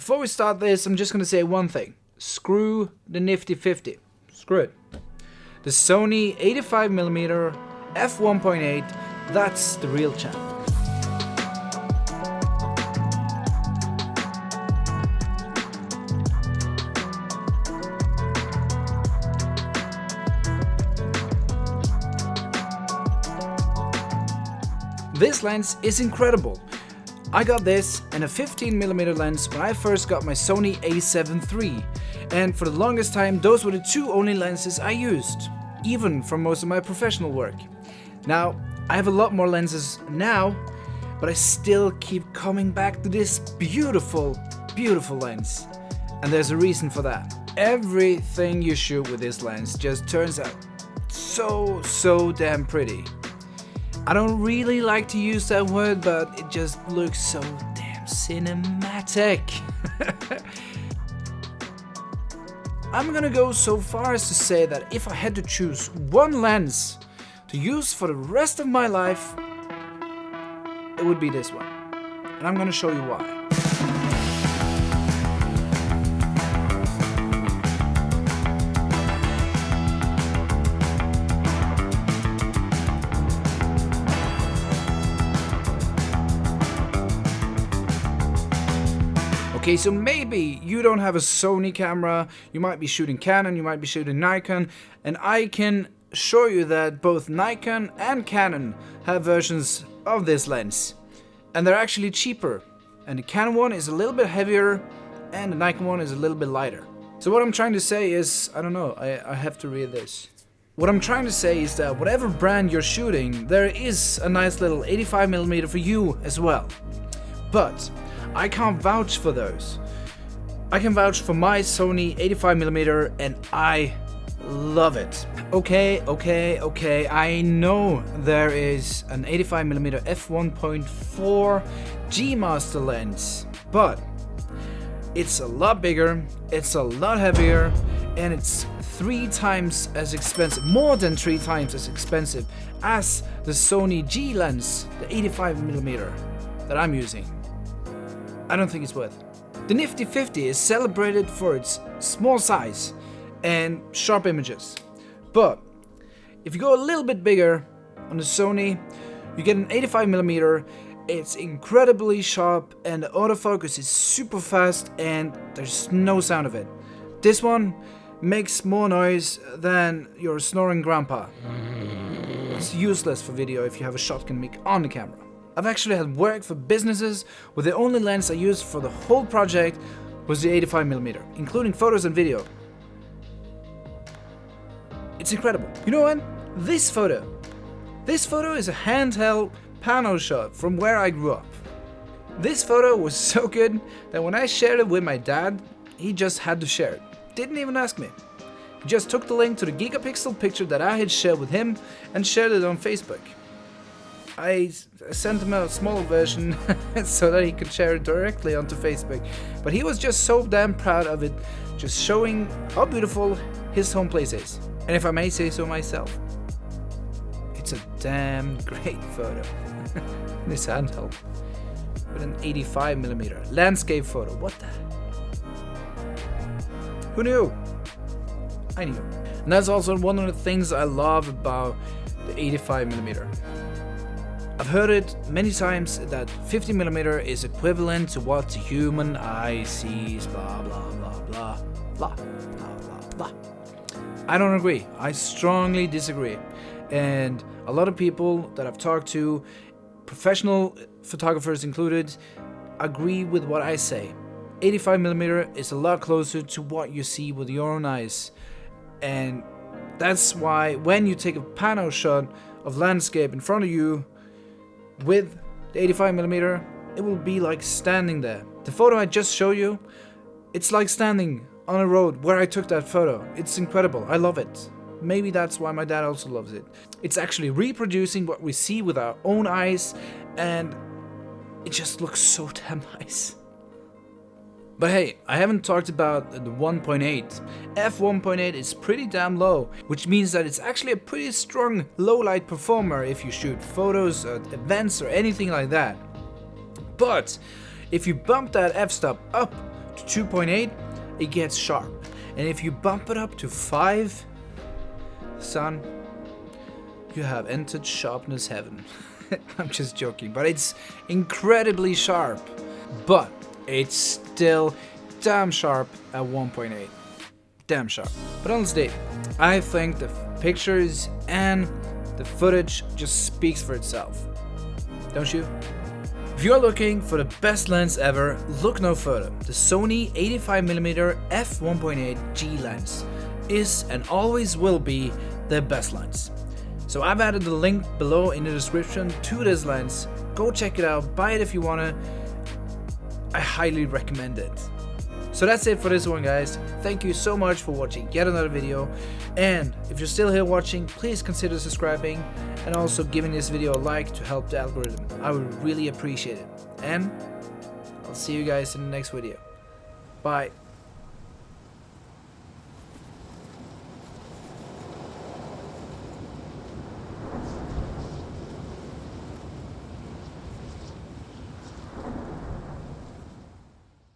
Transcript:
Before we start this, I'm just gonna say one thing. Screw the nifty 50. Screw it. The Sony 85mm f1.8, that's the real champ. This lens is incredible. I got this and a 15mm lens when I first got my Sony a7 III, and for the longest time those were the two only lenses I used, even for most of my professional work. Now, I have a lot more lenses now, but I still keep coming back to this beautiful, beautiful lens. And there's a reason for that. Everything you shoot with this lens just turns out so damn pretty. I don't really like to use that word, but it just looks so damn cinematic. I'm gonna go so far as to say that if I had to choose one lens to use for the rest of my life, it would be this one. And I'm gonna show you why. Okay, so maybe you don't have a Sony camera, you might be shooting Canon, you might be shooting Nikon, and I can assure you that both Nikon and Canon have versions of this lens. And they're actually cheaper. And the Canon one is a little bit heavier, and the Nikon one is a little bit lighter. So what I'm trying to say is, I don't know, I have to read this. What I'm trying to say is that whatever brand you're shooting, there is a nice little 85mm for you as well. But I can't vouch for those. I can vouch for my Sony 85mm and I love it. Okay, I know there is an 85mm f1.4 G Master lens, but it's a lot bigger, it's a lot heavier, and it's 3 times as expensive, more than 3 times as expensive as the Sony G lens, the 85mm that I'm using. I don't think it's worth it. The nifty 50 is celebrated for its small size and sharp images. But if you go a little bit bigger on the Sony, you get an 85mm, it's incredibly sharp and the autofocus is super fast and there's no sound of it. This one makes more noise than your snoring grandpa. It's useless for video if you have a shotgun mic on the camera. I've actually had work for businesses where the only lens I used for the whole project was the 85mm, including photos and video. It's incredible. You know what? This photo is a handheld pano shot from where I grew up. This photo was so good that when I shared it with my dad, he just had to share it. Didn't even ask me. He just took the link to the gigapixel picture that I had shared with him and shared it on Facebook. I sent him a small version so that he could share it directly onto Facebook. But he was just so damn proud of it, just showing how beautiful his home place is. And if I may say so myself, it's a damn great photo. This handheld with an 85mm landscape photo. What the? Who knew? I knew. And that's also one of the things I love about the 85mm. I've heard it many times that 50mm is equivalent to what the human eye sees, blah blah blah blah blah blah blah blah. I don't agree. I strongly disagree. And a lot of people that I've talked to, professional photographers included, agree with what I say. 85mm is a lot closer to what you see with your own eyes. And that's why when you take a pano shot of landscape in front of you, with the 85mm, it will be like standing there. The photo I just showed you, it's like standing on a road where I took that photo. It's incredible. I love it. Maybe that's why my dad also loves it. It's actually reproducing what we see with our own eyes, and it just looks so damn nice. But hey, I haven't talked about the 1.8. f1.8 is pretty damn low, which means that it's actually a pretty strong low light performer if you shoot photos at events or anything like that. But if you bump that f-stop up to 2.8, it gets sharp. And if you bump it up to 5, son, you have entered sharpness heaven. I'm just joking, but it's incredibly sharp. But it's still damn sharp at 1.8. Damn sharp. But honestly, I think the pictures and the footage just speaks for itself. Don't you? If you're looking for the best lens ever, look no further. The Sony 85mm f1.8 G lens is and always will be the best lens. So I've added the link below in the description to this lens. Go check it out, buy it if you wanna. I highly recommend it. So that's it for this one, guys. Thank you so much for watching yet another video. And if you're still here watching, please consider subscribing and also giving this video a like to help the algorithm. I would really appreciate it. And I'll see you guys in the next video. Bye.